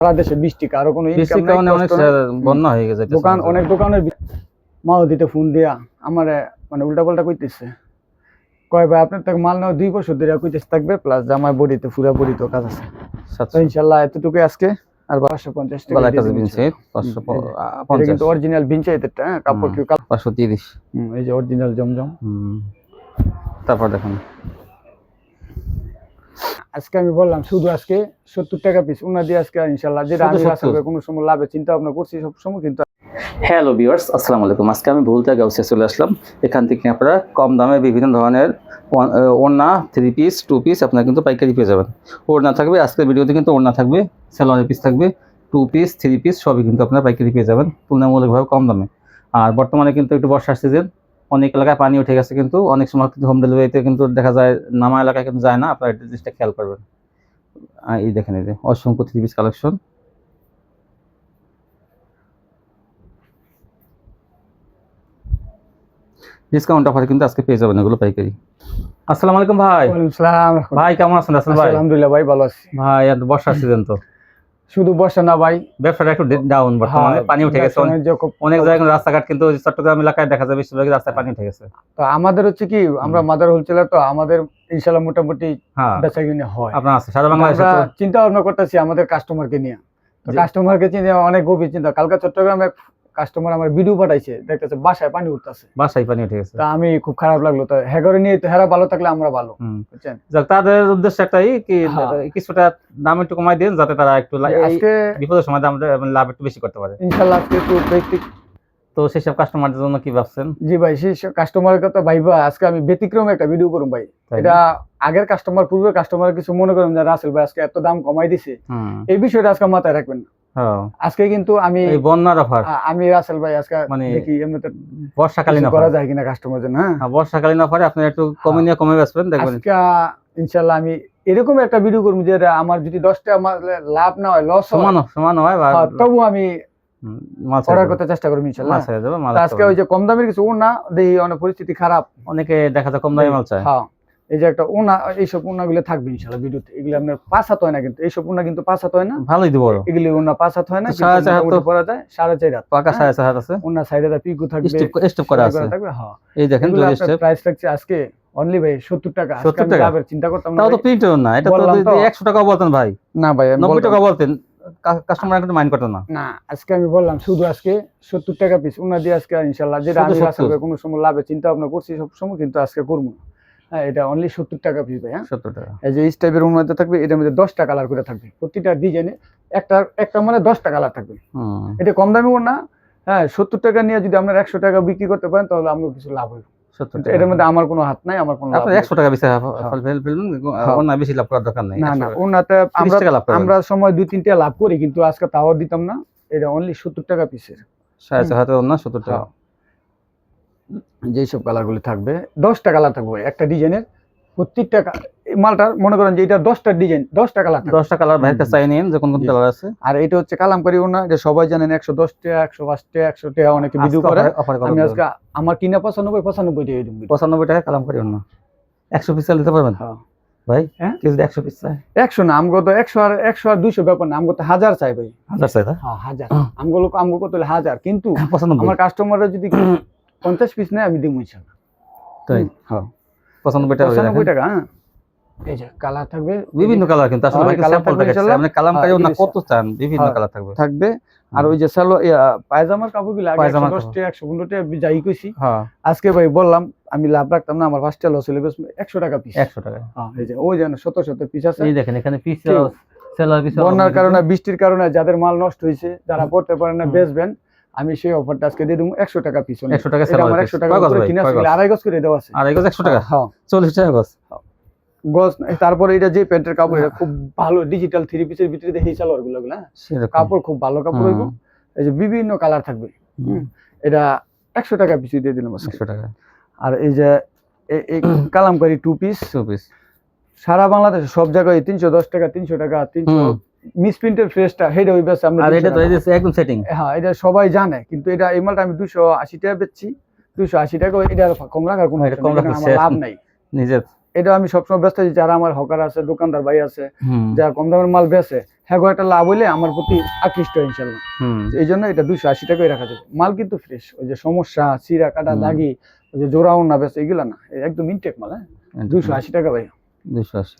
সারা দেশে বৃষ্টি কারো কোনো ইনকাম বৃষ্টির কারণে অনেক বন্যা হয়ে গেছে দোকান অনেক দোকানের মাওদিতে ফোন দিয়া আমারে মানে উল্টাপাল্টা কইতেছে কয় ভাই আপনার থেকে মাল নাও 2 বছর ধরে কইতেছে থাকবে প্লাস জামাই বডিতে পুরা বডিতে কাজ আছে তো ইনশাআল্লাহ এতটুকু আজকে আর 550 টাকা গলার কাছে বিনছে 550 কিন্তু অরিজিনাল বিনছে এটা কাপড় কি 530 এই যে অরিজিনাল জমজম তারপর দেখুন আজকে আমি বললাম শুধু আজকে 70 টাকা পিস উনা দিয়ে আজকে ইনশাআল্লাহ যেটা আমি আসলে কোনো সময় লাভে চিন্তা ভাবনা করছি সব সময় কিন্তু হ্যালো ভিউয়ার্স আসসালামু আলাইকুম আজকে আমি ভুলতা গাউসিয়া চলে আসলাম এখান থেকে আপনারা কম দামে বিভিন্ন ধরনের ওড়না 3 পিস 2 পিস আপনারা কিন্তু পাইকারি পেয়ে যাবেন ওড়না থাকবে আজকের ভিডিওতে কিন্তু ওড়না থাকবে সালোয়ারের পিস থাকবে 2 পিস 3 পিস সবই কিন্তু আপনারা পাইকারি পেয়ে যাবেন তুলনামূলকভাবে কম দামে আর বর্তমানে কিন্তু একটু বর্ষার সিজন অনেক এলাকায় পানি উঠে গেছে কিন্তু অনেক সময় কিন্তু হোম ডেলিভারিতে কিন্তু দেখা যায় নামা এলাকায় কিন্তু যায় না আপনারা এই জিনিসটা খেয়াল করবেন এই দেখেন এই যে অসংখ্য 3 পিস কালেকশন ডিসকাউন্ট অফারে কিন্তু আজকে পেয়ে যাবেন এগুলো পাইকারি আসসালামু আলাইকুম ভাই ওয়ালাইকুম আসসালাম ভাই কেমন আছেন রাসেল ভাই আলহামদুলিল্লাহ ভাই ভালো আছি ভাই এত বর্ষার সিজন তো শুধু বর্ষা না ভাই ব্যবসাটা একটু ডাউন বর্তমানে পানি উঠে গেছে অনেক জায়গায় রাস্তাঘাট কিন্তু চট্টগ্রাম এলাকায় দেখা যায় বেশিরভাগ রাস্তায় পানি উঠে গেছে তো আমাদের হচ্ছে কি আমরা মাদার হোলসেলার তো আমাদের ইনশাআল্লাহ মোটামুটি বেচাকেনা হয় আপনার আছে সারা বাংলাদেশে চিন্তা ভাবনা করতেছি আমাদের কাস্টমারকে নিয়ে তো কাস্টমারকে চিন্তা অনেক গভীর চিন্তা কালকে চট্টগ্রামে কাস্টমার আমার ভিডিও পাঠাইছে দেখতেছে বাসায় পানি উঠতেছে বাসায় পানি উঠে গেছে তা আমি খুব খারাপ লাগলো তো হেগরে নিয়ে তো হেরা ভালো থাকলে আমরা ভালো বুঝছেন যাক তাদের উদ্দেশ্য একটাই কি কিছুটা দাম একটু কমাই দেন যাতে তারা একটু আজকে বিপদের সময় দাম লাভ একটু বেশি করতে পারে ইনশাআল্লাহ আজকে একটু ব্যক্তিক তো সেসব কাস্টমারদের জন্য কি ভাবছেন জি ভাই সেই কাস্টমারের কথা ভাইবা আজকে আমি ব্যতিক্রমে একটা ভিডিও করব ভাই এটা আগের কাস্টমার পূর্বের কাস্টমার কিছু মনে করেন যে রাসেল ভাই আজকে এত দাম কমাই দিছে এই বিষয়টা আজকে মাথায় রাখবেন না আজকে কিন্তু আমি বন্যার অফার আমি রাসেল ভাই আজকে দেখি এমনিতে বর্ষাকালীন করা যায় কিনা কাস্টমার জন্য হ্যাঁ বর্ষাকালীন অফারে আপনি একটু কমে বেচবেন দেখবেন আজকে ইনশাআল্লাহ আমি এরকম একটা ভিডিও করব যে আমার যদি 10 টাকা লাভ না হয় লস সমান হয় তবু আমি অর্ডার করতে চেষ্টা করব ইনশাআল্লাহ আজকে ওই যে কম দামের কিছু না দেখি অনেক পরিস্থিতি খারাপ অনেকে দেখা যায় কম দামে মাল চায় হ্যাঁ এই যে একটা ওনা এইসব ওনাগুলো থাকবে ইনশাআল্লাহ ভিডিওতে এগুলো আপনার 5 হাত হয় না কিন্তু এইসব ওনা কিন্তু 5 হাত হয় না ভালোই দিব এগুলো ওনা 5 হাত হয় না কিন্তু পড়া যায় 4.5 হাত পাকা 4.5 হাত আছে ওনা সাইডে দা পিকু থাকবে স্টেপ করা আছে থাকবে হ্যাঁ এই দেখেন দুই স্টেপ প্রাইস রাখছি আজকে অনলি ভাই 70 টাকা 70 টাকা চিন্তা করতাম না তাও তো প্রিন্ট না এটা তো 100 টাকা বলতেন ভাই না ভাই 90 টাকা বলতেন কাস্টমার একটু মাইন্ড করতে না না আজকে আমি বললাম শুধু আজকে 70 টাকা পিস ওনা দিয়ে আজকে ইনশাআল্লাহ যেটা আমি আসলে কোনো সময় লাভে চিন্তা ভাবনা করছি সব সময় কিন্তু আজকে করব হ্যাঁ এটা অনলি 70 টাকা পিস ভাই হ্যাঁ 70 টাকা এই যে এই টাইপের ওনাতে থাকবে এটার মধ্যে 10টা কালার করে থাকবে প্রতিটা ডিজাইনে একটা মানে 10টা কালার থাকবে এটা কম দামি ওনা হ্যাঁ 70 টাকা নিয়ে যদি আমরা 100 টাকা বিক্রি করতে পারেন তাহলে আমরা কিছু লাভ হবে 70 টাকা এর মধ্যে আমার কোনো হাত নাই আমার কোনো লাভ আপনি 100 টাকা বেশি ফেলবেন ওনা বেশি লাভ করার দরকার নাই না না ওনাতে আমরা সময় 2-3টা লাভ করি কিন্তু আজকে তাও দিতাম না এটা অনলি 70 টাকা পিসের 4.5 হাতে ওনা 70 টাকা যেই সব কালারগুলো থাকবে 10টা কালার থাকবে একটা ডিজাইনের প্রত্যেকটা মালটার মনে করেন যে এটা 10টা ডিজাইন 10টা কালার 10টা কালার ভাইকে চাই নিন যে কোন কোন কালার আছে আর এটা হচ্ছে কালামকারী ওনা এটা সবাই জানেন 110 টাকা 105 টাকা 100 টাকা অনেকে ভিডিও করে আমি আজকে আমার কিনা 95 টাকা দিই 95 টাকা কালামকারী ওনা 100 পিস দিতে পারবেন হ্যাঁ ভাই কি যদি 100 পিস চাই 100 না আমগো তো 100 আর 200 ব্যাপার না আমগো তো 1000 চাই ভাই 1000 চাই হ্যাঁ 1000 আমগো কত 1000 কিন্তু আমার কাস্টমাররা যদি 50 পিস নেয় আমি দিই ইনশাআল্লাহ তাই হ্যাঁ 95 টাকা হ্যাঁ এই যে কালার থাকবে বিভিন্ন কালার কিন্তু আসলে ভাই স্যাম্পল দেখাচ্ছি আপনি কালামকারী ওনা কত চান বিভিন্ন কালার থাকবে আর ওই যে পায়জামার কাপড়গুলো আগে 110 টাকা 115 টাকা যাই কইছি হ্যাঁ আজকে ভাই বললাম আমি লাভ রাখতাম না আমার ফার্স্ট লস হলো 100 টাকা পিস 100 টাকা হ্যাঁ এই যে ওই জানেন শত শত পিস আছে এই দেখেন এখানে পিস সেলার পিস বন্যার কারণে বৃষ্টির কারণে যাদের মাল নষ্ট হইছে যারা পড়তে পারে না বেচবেন আমি সেই অফারটা আজকে দিয়ে দেবো 100 টাকা পিস 100 টাকা সেলার আমার 100 টাকা করে কিনা ছিল আড়াই গজ করে দেওয়া আছে আড়াই গজ 100 টাকা হ্যাঁ 40 টাকা গজ গজ তারপরে এটা যে প্যান্টের কাপড় এটা খুব ভালো ডিজিটাল 3 পিসের ভিতরে দেখি সালোয়ার গুলো হ্যাঁ কাপড় খুব ভালো কাপড় হইব এই যে বিভিন্ন কালার থাকবে এটা 100 টাকা পিস দিয়ে দিলাম 100 টাকা আর এই যে এই কালামকারী 2 পিস সারা বাংলাদেশে সব জায়গায় 310 টাকা 300 টাকা 300 মিসপ্রিন্টের ফ্রেশটা হেডে ওই বেশ আমরা আর এটা তো এই যে একদম সেটিং হ্যাঁ এটা সবাই জানে কিন্তু এটা এই মালটা আমি 280 টাকা বেচছি 280 টাকা এটা কম রাখার কোনো আমার লাভ নাই নিজের এটা আমি সবসময় ব্যস্ত আছি যারা আমার হকার আছে দোকানদার ভাই আছে যারা কম দামের মাল বেচে হ্যাঁ একটা লাভ হইলে আমার প্রতি আকৃষ্ট হয় ইনশাল্লাহ। এই জন্য এটা 280 টাকায় রাখা যাবে। মাল কিন্তু ফ্রেশ, ওই যে সমস্যা চিরা কাটা দাগি ওই যে জোড়াও না বেশ এগুলা না, একদম ইনটেক মাল। হ্যাঁ 280 টাকা ভাই। 280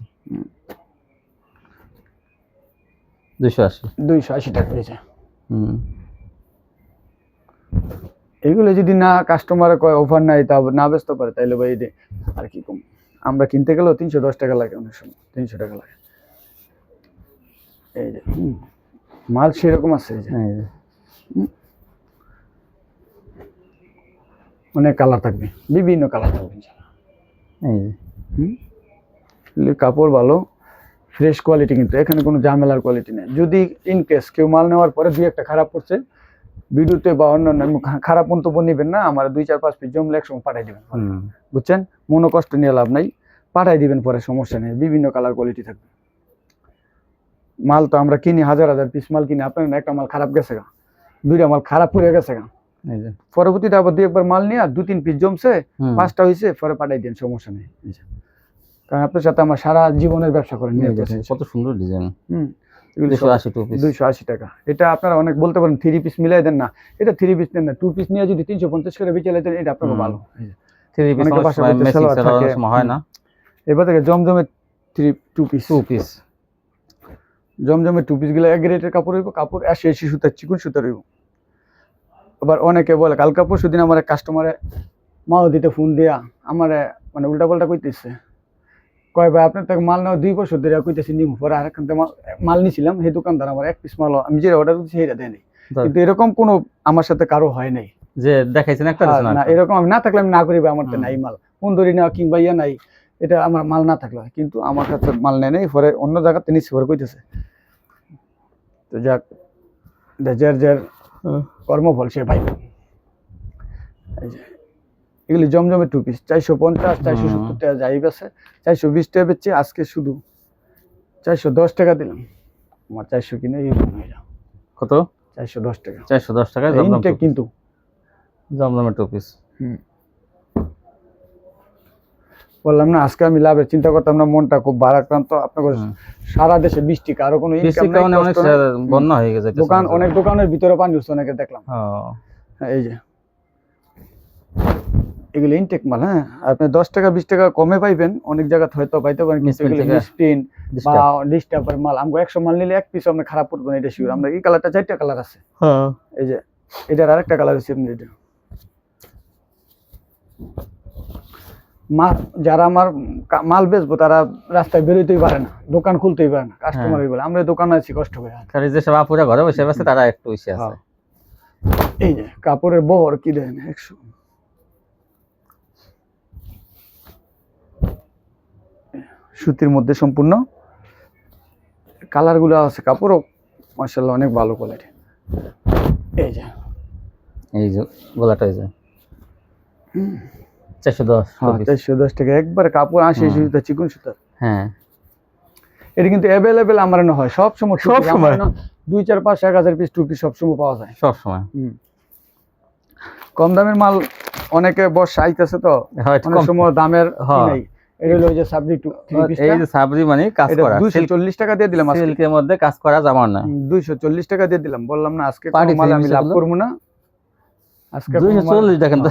280 280 টাকা হয়েছে। এগুলো যদি না কাস্টমার কয় অফার নাই তা না বেচতে পারে তাইলে ভাই এটা আর কি কম। আমরা কিনতে গেলেও 310 টাকা লাগে, অনেক সময় 300 টাকা লাগে। এই যে মাল সেরকম আছে, এই যে অনেক কালার থাকবে, বিভিন্ন কালার থাকবে। এই যে কাপড় ভালো, ফ্রেশ কোয়ালিটি, কিন্তু এখানে কোনো ঝামেলার কোয়ালিটি নেই। যদি ইন কেস কেউ মাল নেওয়ার পরে দুই একটা খারাপ করছে ভিডিওতে বা অন্যান্য খারাপ মন্তব্য নেবেন না, আমার 2-4-5 পিস জমলে একসঙ্গে পাঠাই দিবেন, বুঝছেন? মনো কষ্ট নিয়ে লাভ নাই, পাঠাই দিবেন পরে, সমস্যা নেই। বিভিন্ন কালার কোয়ালিটি থাকবে। মাল তো আমরা কিনি হাজার হাজার পিস মাল কিনি, আপনার একটা মাল খারাপ গেছে গা, দুইটা মাল খারাপ পড়ে গেছে গা, পরবর্তীতে আবার 2-1 মাল নিয়ে 2-3 পিস জমছে, 5টা হয়েছে, পরে পাঠাই দেন, সমস্যা নেই। কারণ আপনার সাথে আমার সারা জীবনের ব্যবসা করেন। কত সুন্দর ডিজাইন। 280 টাকা। এটা আপনারা অনেক বলতে পারেন 3 পিস মিলাই দেন না, এটা 3 পিস নেন না, 2 পিস নিয়ে যদি 350 করে বেচে দেন, এটা আপনাকে ভালো। 3 পিস হয় না। এবার থেকে জমজমের 2 পিস জমজমের 2 পিস গুলো এক গ্রেডের কাপড় হইব, কাপড় 80 সুতার চিকন সুতার হইব। আবার অনেকে বলে, কালকা পরশু দিন আমার কাস্টমারে মাওদিতে ফোন দিয়া আমারে মানে উল্টা পাল্টা কইতেছে, কয় ভাই আপনার থেকে মাল নেওয়া 2 বছর ধরে কইতেছি নিমু, পরে আরেকখান থেকে মাল নিছিলাম, সেই দোকানদার আমার 1 পিস মাল আমি যেটা অর্ডার করছি সেটা দেয়নি। কিন্তু এরকম কোনো আমার সাথে কারো হয় নাই যে দেখাইছেন একটা না, এরকম আমি না থাকলে আমি না করি ভাই, আমার তো নাই মাল, ফোন ধরি নেওয়া কিংবা ইয়া নাই, এটা আমার মাল না থাকলে। কিন্তু আমার কাছে মাল নেয় নাই, পরে অন্য জায়গাতে নিচ্ছে, পরে কইতেছে। তো যাক, যার যার কর্মফল সে পাই। এই যে এগুলি জমজমের 2 পিস 450 470 টাকা যাই বেছে, 420 টাকা বেচছে, আজকে শুধু 410 টাকা দিলাম। আমার 400 কিনে কত? 410 টাকা। 410 টাকা ইনটেক কিন্তু জমজমের 2 পিস। বললাম না, আজকে আমি লাভের চিন্তা করতাম না, মনটা খুব ভারাক্রান্ত। আপনার সারা দেশে বৃষ্টি, কারো কোনো ইনকাম নাই, অনেক বন্যা হয়ে গেছে, দোকান অনেক দোকানের ভিতরে পানি উঠছে, অনেকে দেখলাম। এই যে এগুলো ইনটেক মাল। হ্যাঁ, আপনি 10 টাকা 20 টাকা কমে পাইবেন, অনেক জায়গাতে হয়তো পাইতে পারেন, কিন্তু এগুলো মিসপ্রিন্ট বা ডিস্টার্বের মাল। আমরা 100 মাল নিলে 1 পিস আপনার খারাপ পড়বে না, এটা শিওর। আমরা এই কালারটা 4টা কালার আছে। এই যে এটার আরেকটা কালার আছে, এটা যারা আমার মাল বেচবো তারা রাস্তায় বেরোতেই পারে না, দোকান খুলতেই পারে না, কাস্টমার বলে আমরা দোকানে আছি কষ্ট করে। যে সব আপুরা ঘরে বসে আছে তারা একটু বেশি আছে। এই যে কাপড়ের বহর কি দেন, 100 সুতির মধ্যে সম্পূর্ণ, কালার গুলো আছে, কাপড়ও মাশাআল্লাহ অনেক ভালো কোয়ালিটি। এই যে গলাটা এই যে 410 টাকা একবার কাপড় 80 সুতা চিকন সুতা। হ্যাঁ, এটা কিন্তু অ্যাভেলেবেল আমার না হয় সব সময় 2-4-5-1000 পিস 2 পিস সব সময় পাওয়া যায়, সব সময়। কম দামের মাল অনেকে বর্ষা আইতেছে তো অনেক সময় দামের নাই। এটা হলো যে সাবরি 3 পিস, এই যে সাবরি মানে কাজ করা, 240 টাকা দিয়ে দিলাম। সিল্কের মধ্যে কাজ করা জামা না, 240 টাকা দিয়ে দিলাম। বললাম না আজকে কোনো মাল আমি লাভ করব না, আজকে 240 দেখেন তো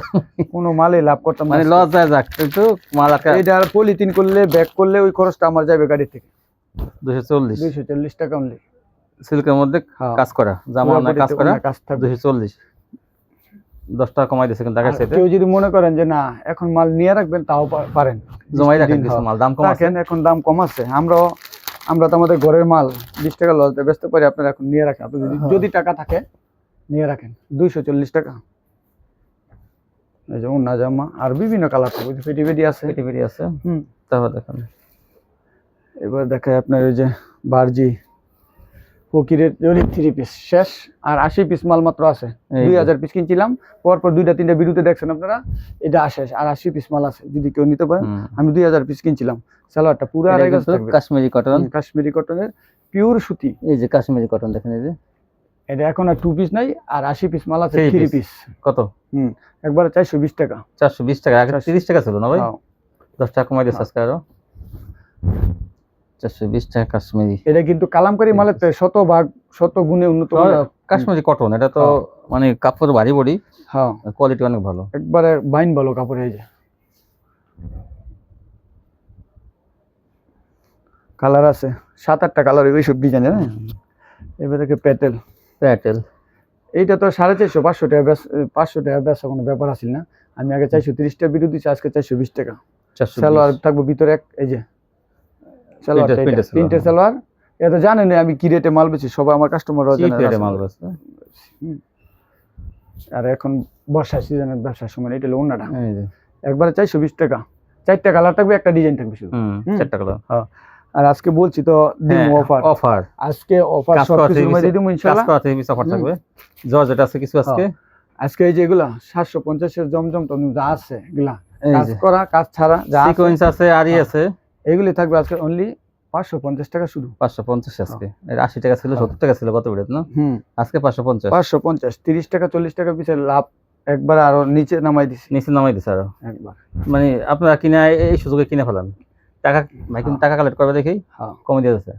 কোনো মালে লাভ করতাম না, মানে লস যায় যাক। কিন্তু মাল এটা আর পলিথিন করলে ব্যাগ করলে ওই খরচটা আমার যাবে গাড়ি থেকে। 240 টাকা অনলি, সিল্কের মধ্যে কাজ করা জামা না, কাজ করা 240। 10 টাকা কমাই দিয়েছে। কিন্তু কেউ যদি মনে করেন যে না এখন মাল নিয়ে রাখবেন তাও পারেন, জমাই রাখেন, কিছু মাল দাম কম আছে, এখন দাম কম আছে। আমরা তো আমাদের ঘরের মাল 20 টাকা লস দিয়ে বেচতে পারি, আপনারা এখন নিয়ে রাখেন। আপনি যদি টাকা থাকে নিয়ে রাখেন, 240 টাকা। এই যে ওন্না জামা আর বিভিন্ন কালার থাকবে, পেটি আছে, আছে। তারপর দেখেন, এবার দেখায় আপনার ওই যে বারজি ফকিরের 3 পিস শেষ, আর 80 পিস মাল মাত্র আছে। 2000 পিস কিনছিলাম, পরপর 2টা-3টা ভিডিওতে দেখছেন আপনারা, এটা আসে আর 80 পিস মাল আছে, যদি কেউ নিতে পারেন। আমি 2000 পিস কিনছিলাম। সালোয়ারটা পুরো আড়াই গজ থাকবে, কাশ্মীরি কটনের পিওর সুতি। এই যে কাশ্মীরি কটন দেখেন, এই যে এটা এখন আর 2 পিস নাই, আর 80 পিস মাল আছে 3 পিস। কত? একবারে 420 টাকা। 420 টাকা, আগে 30 টাকা ছিল না ভাই? 10 টাকা কমাই দিয়েছে আজকে আরো। 420 টাকা কাশ্মীরি। এটা কিন্তু কালামকারী মালের থেকে শতভাগ শত গুণে উন্নত মানের। কাশ্মীরি কটন, এটা তো মানে কাপড় ভারী বডি, হ্যাঁ কোয়ালিটি অনেক ভালো। একবারে বাইন ভালো কাপড়। এই যে কালার আছে 7-8টা কালার, এইসব ডিজাইনের। হ্যাঁ এবার দেখে প্যাটেল। প্যাটেল এইটা তো 450 500 টাকা বেচা কোনো ব্যাপার আছিল না। আমি আগে 430 টাকা বিরোধী, আজকে 420 টাকা। 420। সালোয়ার থাকবো ভিতরে এই যে সালোয়ার, তিনটে সালোয়ার। এটা জানেন আমি কি রেটে মাল বেচি, সবাই আমার কাস্টমাররা জানে রেটে মাল বেচে। আর এখন বর্ষা সিজনের ব্যবসার সময় এটা হলো ওন্নাটা, এই যে একবারে 420 টাকা। 4টা কালার থাকবে, একটা ডিজাইন থাকবে শুধু। 4টা কালার। হ্যাঁ আর আজকে বলছি তো দিমু অফার। অফার আজকে অফার সব কিছু মধ্যে দিমু ইনশাআল্লাহ। কাজ করতে অফার থাকবে। জর্জেট আছে কিছু আজকে। আজকে এই যে এগুলা 750 এর জমজম তো যা আছে এগুলা কাজ করা কাজ ছাড়া যা সিকোয়েন্স আছে, আরি আছে, এগুলি থাকবে আজকে অনলি 550 টাকা শুধু। 550 আজকে। এর 80 টাকা ছিল, 70 টাকা ছিল গত ভিডিওতে না? আজকে 550। 550 30 টাকা 40 টাকা পিছে লাভ একবার আরো নিচে নামাই দিছি। নিচে নামাই দিছে আরো একবার। মানে আপনারা কিনে এই সুযোগে কিনে ফেলান। টাকা ভাই কিন্তু টাকা কালেক্ট করবে দেখি কমে দিয়ে দিয়েছে।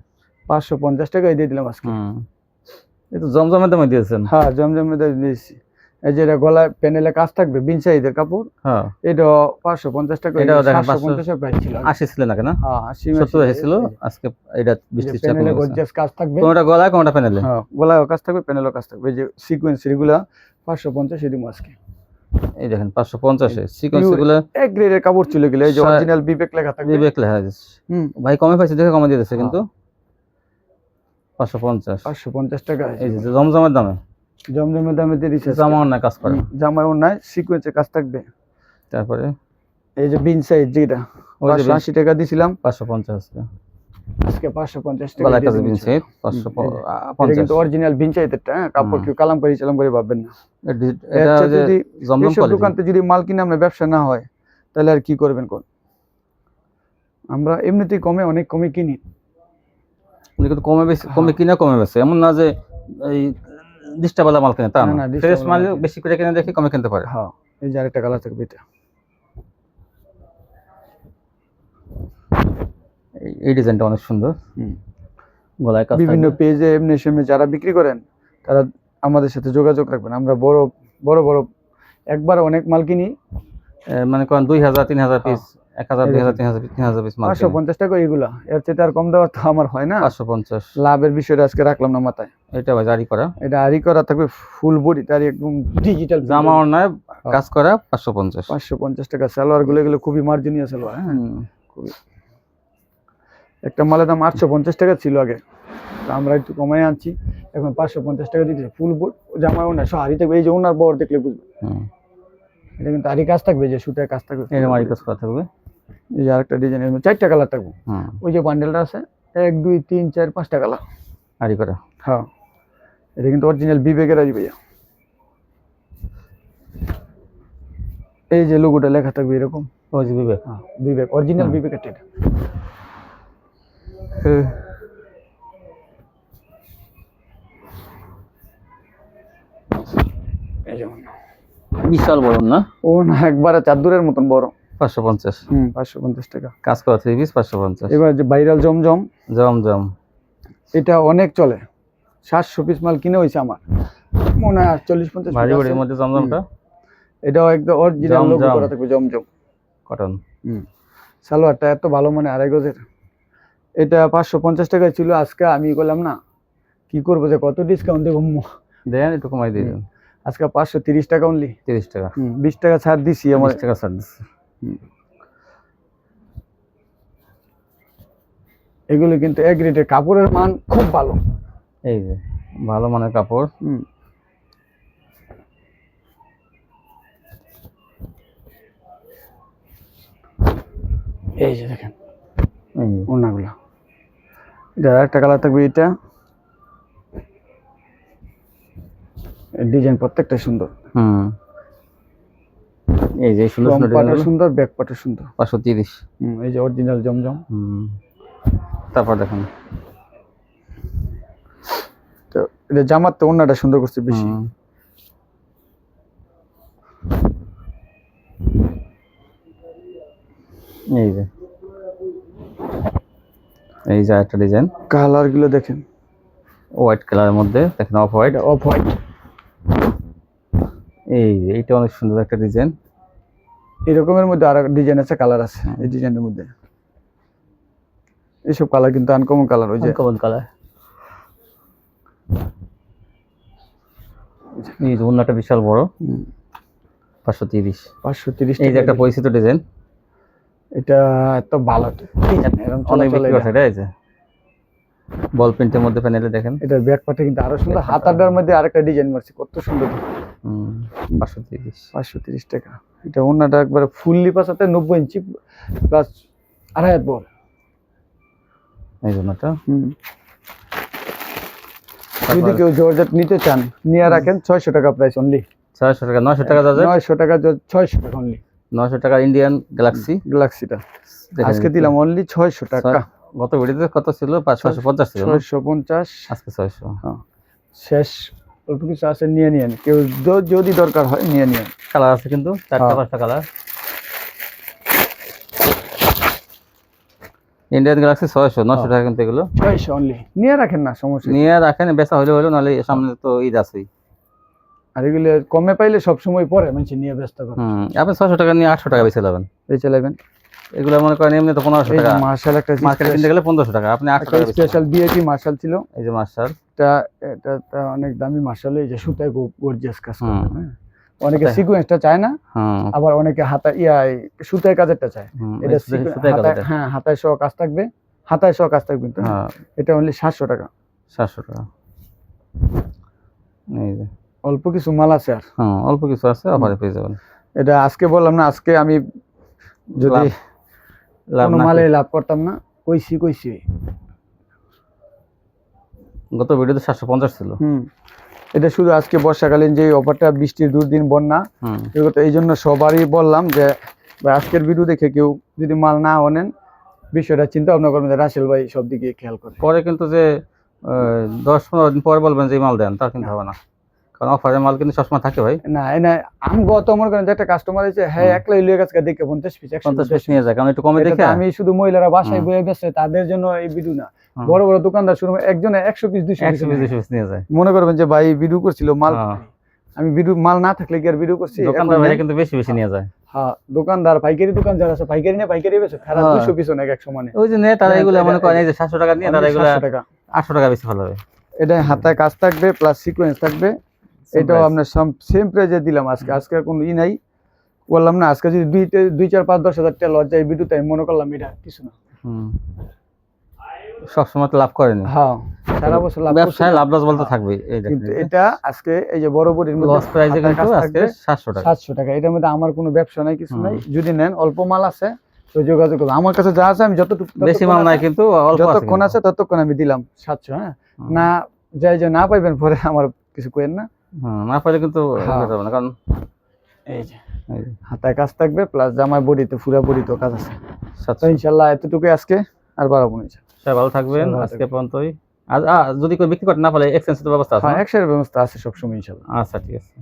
550 টাকা দিয়ে দিলাম আজকে। এই তো জমজমের দামে দিয়েছেন। হ্যাঁ জমজমের দামে দিয়েছি। এই যে এটা গলায় প্যানেলে কাজ থাকবে বিনসাইদের কাপড়। হ্যাঁ এটা 550 টাকা। এটাও দেখেন 550 এর প্রাইস ছিল। 80 ছিল না কেন? হ্যাঁ 80 70 ছিল, আজকে এটা 20-30 টাকা প্যানেলে গর্জিয়াস কাজ থাকবে। কোনটা গলায় কোনটা প্যানেলে? হ্যাঁ গলায় কাজ থাকবে, প্যানেলেও কাজ থাকবে। এই যে সিকোয়েন্স এগুলা 550 এ দিমু আজকে। এই দেখেন 550 এ সিকোয়েন্স গুলো এক গ্রেডের কাপড় ছিল এগুলো। এই যে অরিজিনাল বিবেক লেখা থাকবে। বিবেক লেখা আছে। ভাই কমে পাইছে দেখে কমে দিয়ে দিয়েছে কিন্তু 550 টাকা। এই যে জমজমের দামে, জমজমের দামে দিয়ে দিছে। জামাও না কাজ করে, জামাও নাই, সিকোয়েন্সের কাজ থাকবে। তারপরে এই যে বিন সাইজ যেটা 580 টাকা দিছিলাম, 550 আজকে 550 টাকা গলায় দিয়ে কাজ বিন সাইজ 550। কিন্তু অরিজিনাল বিন সাইজেরটা। কাপড় কি কালামকারী চালামকারী ভাববেন না। এটা যদি জমজম কোয়ালিটি। দোকানতে যদি মাল কিনে আমরা ব্যবসা না হয় তাহলে আর কি করবেন কোন? আমরা এমনিতেই কমে অনেক কমে কিনি। কিন্তু কমে বেশি কমে কিনা কমে বেশি এমন না যে এই ডিস্টার্বালা মাল কিনে, তা না। ফ্রেশ মাল বেশি করে কিনে দেখি কমে কিনতে পারে। হ্যাঁ এই যে আরেকটা কালার থাকবে এটা। এই ডিজাইনটা অনেক সুন্দর। গলায় কাজ বিভিন্ন পেজে এমনি সেমনি যারা বিক্রি করেন তারা আমাদের সাথে যোগাযোগ রাখবেন। আমরা বড় বড় বড় একবার অনেক মাল কিনি, মানে কোন 2000 3000 পিস, 1000 2000 3000 পিস মাল। 550 টাকা এগুলা। এর চেয়ে আর কম দেওয়ার তো আমার হয় না। 550 লাভের বিষয়টা আজকে রাখলাম না মাথায়। এটা ভাই জারি করা, এটা আরি করা থাকবে ফুল বডি, তার একদম ডিজিটাল জামা অন্যায় কাজ করা 550। 550 টাকা। সালোয়ার গুলো এগুলো খুবই মার্জিনিয়া সালোয়ার। হ্যাঁ খুবই। একটা মালের দাম 850 টাকা ছিল আগে, তো আমরা একটু কমাই আনছি, এখন 550 টাকা দিতে। ফুল বোর্ড জামা ওনা সব আরি থাকবে। এই যে ওনার বড় দেখলে বুঝবে এটা কিন্তু আরি কাজ থাকবে, যে সুতায় কাজ থাকবে, এরকম আরি কাজ করা থাকবে। এই যে আরেকটা ডিজাইনের 4টা কালার থাকবে। ওই যে বান্ডেলটা আছে 1 2 3 4 5টা কালার আরি করা। হ্যাঁ এটা কিন্তু অরিজিনাল বিবেকের আরি ভাইয়া। এই যে লোগোটা লেখা থাকবে এরকম, ওই যে বিবেক। হ্যাঁ বিবেক অরিজিনাল বিবেকের এটা। এই যে বিশাল বড় না? ও না একবারে চাদরের মতন বড়। 550। 550 টাকা কাজ করা 3 পিস 550। এবার যে ভাইরাল জমজম, জমজম এটা অনেক চলে। 700 পিস মাল কিনে হইছে আমার, মনে হয় 40-50 ভারী বড়ির মধ্যে জমজমটা। এটাও একদম অরিজিনাল লোগো করা থাকবে জমজম কটন। সালোয়ারটা এত ভালো, মানে 2.5 গজের। এটা 550 টাকায় ছিল, আজকে আমি বললাম না কি করবো যে কত ডিসকাউন্ট দেবো, দেন একটু কমাই দিন। আজকে 530 টাকা অনলি। 30 টাকা। 20 টাকা ছাড় দিছি আমার। 20 টাকা ছাড় দিছি। এগুলো কিন্তু এক রেটের, কাপড়ের মান খুব ভালো। এই যে ভালো মানের কাপড়। এই যে দেখেন ওনাগুলো, এটা একটা কালার থাকবে। এটা ডিজাইন প্রত্যেকটা সুন্দর। এই যে সুন্দর সুন্দর পাটা সুন্দর, ব্যাক পাটা সুন্দর। 530। এই যে অরিজিনাল জমজম। তারপর দেখেন তো এটা জামার তো ওন্নাটা সুন্দর করছে বেশি। এই যে এই যে একটা ডিজাইন কালার গুলো দেখেন, হোয়াইট কালারের মধ্যে, দেখেন অফ হোয়াইট। Off white. এইটা অনেক সুন্দর একটা ডিজাইন। এরকমের মধ্যে আর ডিজাইন আছে, কালার আছে এই ডিজাইনের মধ্যে। এইসব কালার কিন্তু আনকমন কালার, ওই যে কমন কালার। এই যে ওন্নাটা বিশাল বড়, 530। 530 এই যে একটা পরিচিত ডিজাইন, এটা এত ভালো এরকম অনেক চলে বিক্রি হচ্ছে। এটা এই যে বল প্রিন্টের মধ্যে প্যানেলে দেখেন, এটা ব্যাক পার্টে কিন্তু আরো সুন্দর। হাতাটার মধ্যে আরেকটা ডিজাইন মারছে, কত সুন্দর। 530। 530 টাকা। এটা ওন্নাটা একবারে ফুললি পাঁচাতে 90 ইঞ্চি প্লাস 2.5 হাত বড়। এই জন্যটা যদি কেউ জর্জেট নিতে চান নিয়ে রাখেন, 600 টাকা প্রাইস অনলি। 600 টাকা, 900 টাকা জর্জেট, 900 টাকা, 600 টাকা অনলি। 900 টাকা ইন্ডিয়ান গ্যালাক্সি। গ্যালাক্সিটা আজকে দিলাম অনলি 600 টাকা। গত ভিডিওতে কত ছিল? 550 ছিল। 650, আজকে 600। হ্যাঁ শেষ। অল্প কিছু আছে, নিয়ে নিয়েন। কেউ যদি দরকার হয় নিয়ে নিয়েন। কালার আছে কিন্তু 4-5টা কালার। ইন্ডিয়ান গ্যালাক্সি 600, 900 টাকা কিন্তু এগুলো। 600 অনলি, নিয়ে রাখেন না, সমস্যা নেই। নিয়ে রাখেন, বেচা হইলে হলো, নাহলে সামনে তো ঈদ আছেই। আর এগুলো কমে পাইলে সব সময় পরে মানুষ নিয়ে ব্যস্ত করে। আপনি 600 টাকা নিয়ে 800 টাকা বেচে যাবেন। বেচে নেবেন। এগুলো মনে করেন এমনি তো 1500 টাকা, মার্শাল একটা মার্কেটে কিনতে গেলে 1500 টাকা, আপনি 800 টাকা বেচে। স্পেশাল বিএটি মার্শাল ছিল। এই যে মার্শাল, এটা অনেক দামি মার্শাল। এই যে সুতায় গর্জিয়াস কাজ করে। অনেকে সিকোয়েন্সটা চায় না, আবার অনেকে হাতা সুতায় কাজেরটা চায়। এটা হ্যাঁ, হাতায় সহ কাজ থাকবে, হাতায় সহ কাজ থাকবে। এটা অনলি 700 টাকা। 700 টাকা। এই যে অল্প কিছু মাল আছে, আর অল্প কিছু আছে, অফারে পেয়ে যাবেন। এটা আজকে বললাম না, আজকে আমি যদি কোনো মালে লাভ করতাম না, কইছি। গত ভিডিওতে 750 ছিল। এটা শুধু আজকে বর্ষাকালীন যে অফারটা, বৃষ্টির দুদিন বন্যা, এই জন্য সবারই বললাম যে আজকের ভিডিও দেখে কেউ যদি মাল না আনেন, বিষয়টা চিন্তা ভাবনা করবেন যে রাসেল ভাই সব দিকে খেয়াল করে। পরে কিন্তু যে 10-15 দিন পরে বলবেন যে মাল দেন, তার কিন্তু হবে না, কারণ অফারের মাল কিন্তু সবসময় থাকে ভাই। না আমি গত মনে করেন যে একটা কাস্টমার আছে, হ্যাঁ একলাই লিয়ে গেছে দেখে 50 পিস 50 পিস নিয়ে যায়, কারণ একটু কমে দেখে। আমি শুধু মহিলারা বাসায় বয়ে বেচে তাদের জন্য এই ভিডিও না, বড় বড় দোকানদার শুরু একজনে 100 পিস 200 পিস নিয়ে যায়। মনে করবেন যে ভাই ভিডিও করছিল মাল, আমি ভিডিও মাল না থাকলে কি আর ভিডিও করছি। দোকানদার ভাই কিন্তু বেশি নিয়ে যায়। হ্যাঁ, দোকানদার পাইকারি দোকান যারা আছে, পাইকারি না পাইকারি বেচে তারা 200 পিস অনেক এক সমানে। ওই যে নেয় তারা এগুলো মনে করেন এই যে 700 টাকা নিয়ে তারা এগুলো 800 টাকা বেশি ভালো হবে। এটা হাতায় কাজ থাকবে প্লাস সিকোয়েন্স থাকবে। এটাও আপনার সেম প্রাইজে দিলাম আজকে কোনো নাই বললাম না। আজকে যদি 2, 4, 5, 10 হাজার টাকা লস যায় ভিডিওতে, আমি মনে করলাম এটা কিছু না। সবসময় তো লাভ করেনি। হ্যাঁ, সারা বছর লাভ, ব্যবসায় লাভ লস বলতে থাকবে। কিন্তু এটা আজকে এই যে বড় বড়ির মধ্যে লস প্রাইসে কিন্তু আজকে 700 টাকা। 700 টাকা। এটার মধ্যে আমার কোনো ব্যবসা নাই, কিছু নাই। যদি নেন অল্প মাল আছে তো যোগাযোগ করুন। আমার কাছে যা আছে আমি যতটুকু, বেশি মাল নাই কিন্তু যতক্ষণ আছে ততক্ষণ আমি দিলাম 700। হ্যাঁ, না যাই যে না পাইবেন পরে আমার কিছু কইেন না। না পাইলে কিন্তু হবে না, কারণ এই যে হাতায় কাজ থাকবে প্লাস জামায় বডিতে পুরো বডিতে কাজ আছে। তো ইনশাআল্লাহ এতটুকুই আজকে, আর বাড়াবো না। সবাই ভালো থাকবেন, আজকে পর্যন্তই। আর যদি কেউ বিক্রি করতে না পারে এক্সচেঞ্জের ব্যবস্থা আছে। হ্যাঁ, এক্সচেঞ্জের ব্যবস্থা আছে সবসময় ইনশাআল্লাহ। আচ্ছা, ঠিক আছে।